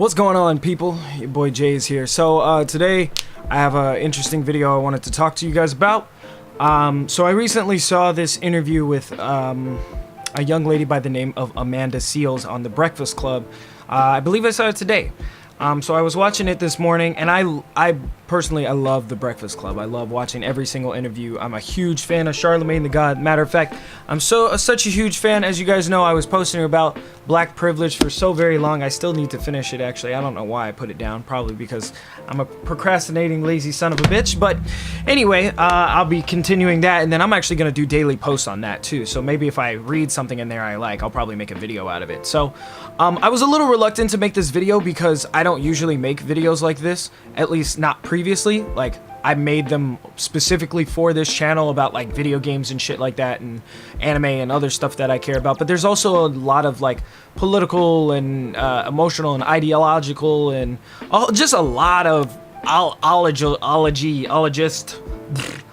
What's going on, people? Your boy Jay is here. So today I have an interesting video I wanted to talk to you guys about. So I recently saw this interview with a young lady by the name of Amanda Seales on The Breakfast Club. I believe I saw it today. So I was watching it this morning, and I personally love The Breakfast Club. I love watching every single interview. I'm a huge fan of Charlemagne the God. Matter of fact, I'm such a huge fan. As you guys know, I was posting about black privilege for so very long. I still need to finish it, actually. I don't know why I put it down. Probably because I'm a procrastinating, lazy son of a bitch. But anyway, I'll be continuing that, and then I'm actually going to do daily posts on that too. So maybe if I read something in there I like, I'll probably make a video out of it. So I was a little reluctant to make this video because I don't usually make videos like this, at least not previously. Like, I made them specifically for this channel about like video games and shit like that, and anime and other stuff that I care about. But there's also a lot of like political and emotional and ideological and just a lot of ologist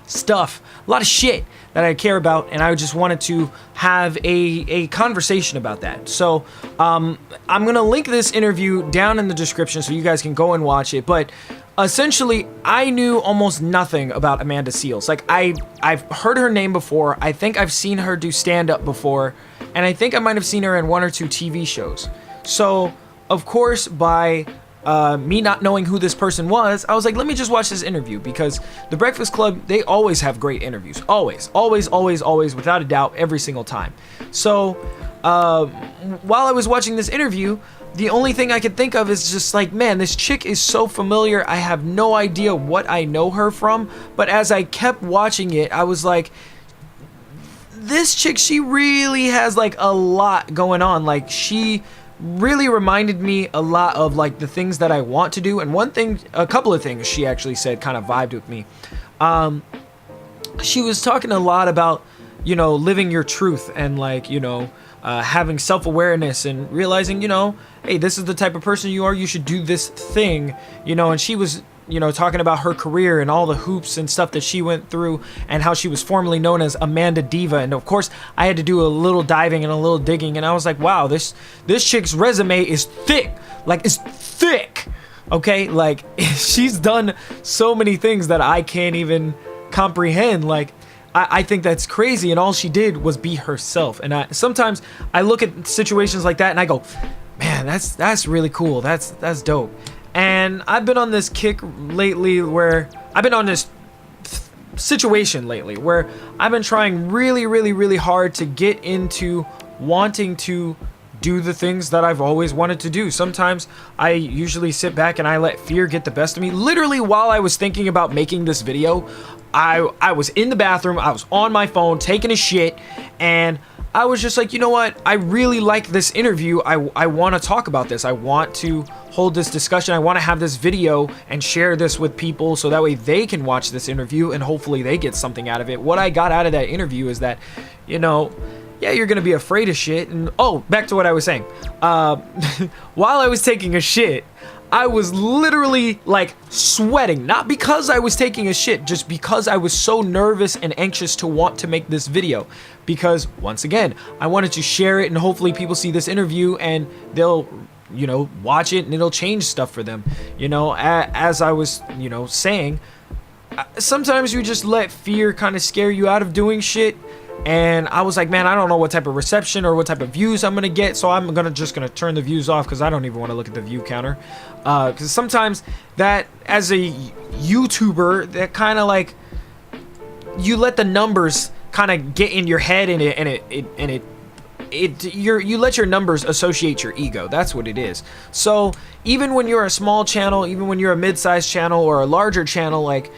stuff, a lot of shit that I care about, and I just wanted to have a conversation about that. So I'm gonna link this interview down in the description so you guys can go and watch it. But essentially, I knew almost nothing about Amanda Seales. Like, I've heard her name before. I think I've seen her do stand-up before, and I think I might have seen her in one or two TV shows. So of course, by me not knowing who this person was, I was like, let me just watch this interview, because The Breakfast Club, they always have great interviews. Always, without a doubt, every single time. So while I was watching this interview, the only thing I could think of is just like, man, this chick is so familiar. I have no idea what I know her from. But as I kept watching it, I was like, this chick, she really has like a lot going on. Like, she really reminded me a lot of like the things that I want to do. And a couple of things she actually said kind of vibed with me. She was talking a lot about, you know, living your truth and like, you know, having self-awareness and realizing, you know, hey, this is the type of person you are, you should do this thing, you know. And she was, you know, talking about her career and all the hoops and stuff that she went through, and how she was formerly known as Amanda Diva. And of course, I had to do a little diving and a little digging, and I was like, wow, this chick's resume is thick. Like, it's thick. Okay, like, she's done so many things that I can't even comprehend. Like, I think that's crazy, and all she did was be herself. And sometimes I look at situations like that and I go, man, that's really cool. That's dope. And I've been on this kick lately where I've been on this situation lately where I've been trying really hard to get into wanting to do the things that I've always wanted to do. Sometimes I usually sit back and I let fear get the best of me. Literally, while I was thinking about making this video, I was in the bathroom, I was on my phone taking a shit, and I was just like, you know what? I really like this interview. I want to talk about this. I want to hold this discussion. I want to have this video and share this with people so that way they can watch this interview and hopefully they get something out of it. What I got out of that interview is that, you know, yeah, you're gonna be afraid of shit. And oh, back to what I was saying. While I was taking a shit, I was literally like sweating, not because I was taking a shit, just because I was so nervous and anxious to want to make this video. Because once again, I wanted to share it, and hopefully people see this interview and they'll, you know, watch it and it'll change stuff for them. You know, as I was, you know, saying, sometimes you just let fear kind of scare you out of doing shit. And I was like, man, I don't know what type of reception or what type of views I'm gonna get, so I'm just gonna turn the views off, because I don't even want to look at the view counter. Because sometimes that, as a YouTuber, that kind of like, you let the numbers kind of get in your head, and you let your numbers associate your ego. That's what it is. So even when you're a small channel, even when you're a mid-sized channel or a larger channel, like,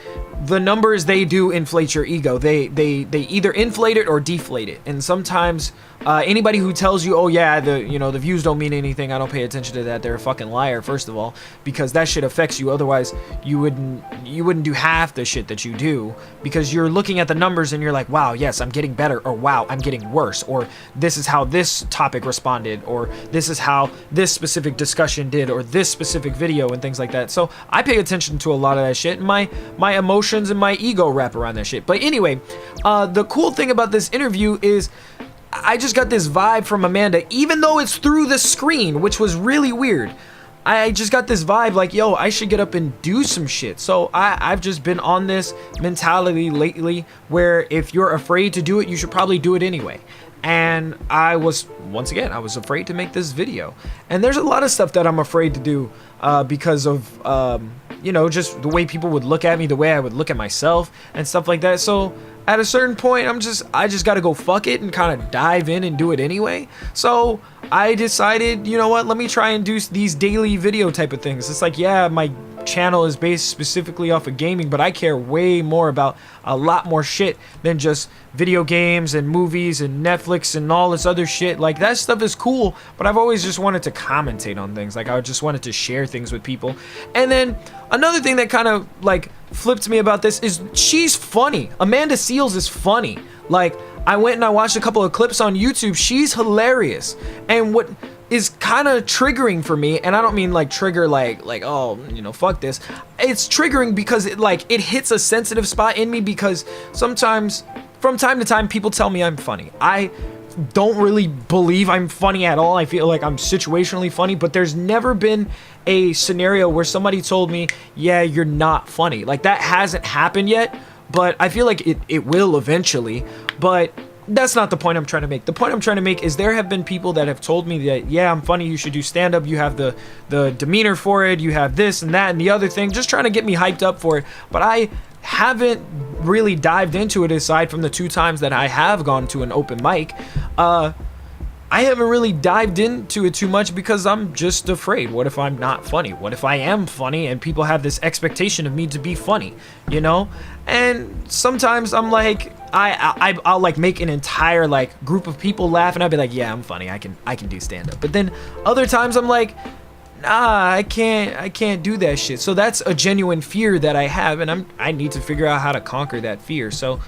the numbers, they do inflate your ego. They either inflate it or deflate it. And sometimes anybody who tells you, oh yeah, the views don't mean anything, I don't pay attention to that, they're a fucking liar, first of all, because that shit affects you. Otherwise you wouldn't do half the shit that you do, because you're looking at the numbers and you're like, wow, yes, I'm getting better, or wow, I'm getting worse, or this is how this topic responded, or this is how this specific discussion did, or this specific video, and things like that. So I pay attention to a lot of that shit, and my emotions and my ego wrap around that shit. But anyway, the cool thing about this interview is I just got this vibe from Amanda, even though it's through the screen, which was really weird. I just got this vibe like, yo, I should get up and do some shit. So I've just been on this mentality lately where if you're afraid to do it, you should probably do it anyway. And I was afraid to make this video. And there's a lot of stuff that I'm afraid to do because of, you know, just the way people would look at me, the way I would look at myself and stuff like that. So at a certain point, I just got to go fuck it and kind of dive in and do it anyway. So I decided, you know what, let me try and do these daily video type of things. It's like, yeah, my channel is based specifically off of gaming, but I care way more about a lot more shit than just video games and movies and Netflix and all this other shit. Like, that stuff is cool, but I've always just wanted to commentate on things. Like, I just wanted to share things with people. And then another thing that kind of like flipped me about this is she's funny. Amanda Seales is funny. Like, I went and I watched a couple of clips on YouTube. She's hilarious. And what is kind of triggering for me, and I don't mean like trigger like oh, you know, fuck this. It's triggering because it hits a sensitive spot in me, because sometimes from time to time people tell me I'm funny. I don't really believe I'm funny at all. I feel like I'm situationally funny, but there's never been a scenario where somebody told me, yeah, you're not funny. Like, that hasn't happened yet, but I feel like it will eventually. But that's not the point I'm trying to make. The point I'm trying to make is there have been people that have told me that, yeah, I'm funny, you should do stand-up, you have the demeanor for it, you have this and that and the other thing, just trying to get me hyped up for it. But I haven't really dived into it, aside from the 2 times that I have gone to an open mic. I haven't really dived into it too much because I'm just afraid. What if I'm not funny? What if I am funny and people have this expectation of me to be funny, you know? And sometimes I'm like, I'll like make an entire like group of people laugh and I'll be like, yeah, I'm funny, I can do stand-up. But then other times I'm like, nah, I can't do that shit. So that's a genuine fear that I have, and I need to figure out how to conquer that fear. So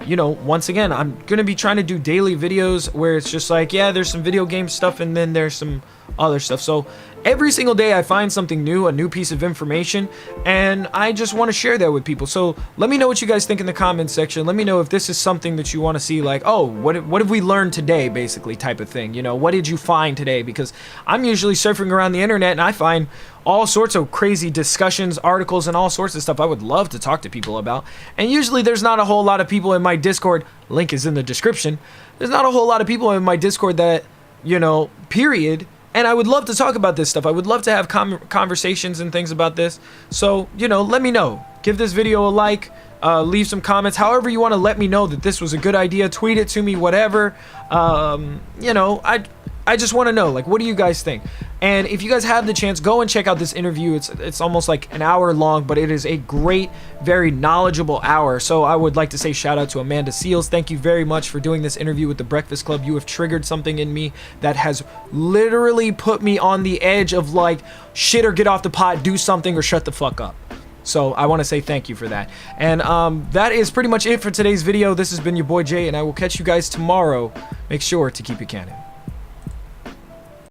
you know, once again, I'm gonna be trying to do daily videos where it's just like, yeah, there's some video game stuff and then there's some other stuff. So every single day I find something new, a new piece of information, and I just want to share that with people. So let me know what you guys think in the comments section. Let me know if this is something that you want to see, like, oh, what have we learned today, basically, type of thing. You know, what did you find today? Because I'm usually surfing around the internet and I find all sorts of crazy discussions, articles, and all sorts of stuff I would love to talk to people about. And usually there's not a whole lot of people in my Discord, link is in the description, there's not a whole lot of people in my Discord that, you know, period. And I would love to talk about this stuff. I would love to have conversations and things about this. So, you know, let me know. Give this video a like, leave some comments, however you want to let me know that this was a good idea. Tweet it to me, whatever. You know, I just want to know, like, what do you guys think? And if you guys have the chance, go and check out this interview. It's almost like an hour long, but it is a great, very knowledgeable hour. So I would like to say shout out to Amanda Seales. Thank you very much for doing this interview with The Breakfast Club. You have triggered something in me that has literally put me on the edge of like, shit or get off the pot, do something or shut the fuck up. So I want to say thank you for that. And that is pretty much it for today's video. This has been your boy Jay, and I will catch you guys tomorrow. Make sure to keep it canon.